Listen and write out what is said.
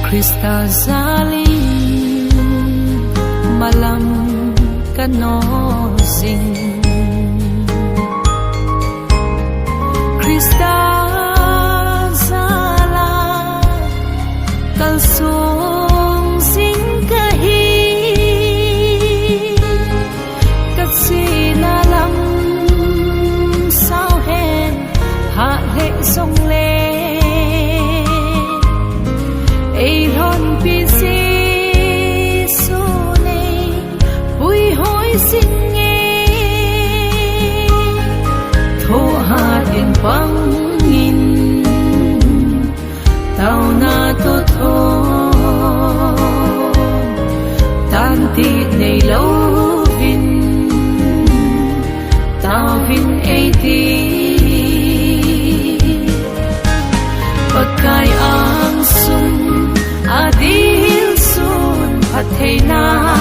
Krista zalim malam kano sing Krista zala kalsong sing kahi kat sinalam sao hen hạ hệ sông lê ai hôn pi si su này vui hối xin nghe thô hà điện quang nghìn tao na tô thô tan tiệt này lâu vin tao vin ai ti pakai ang sun adil sun pathei na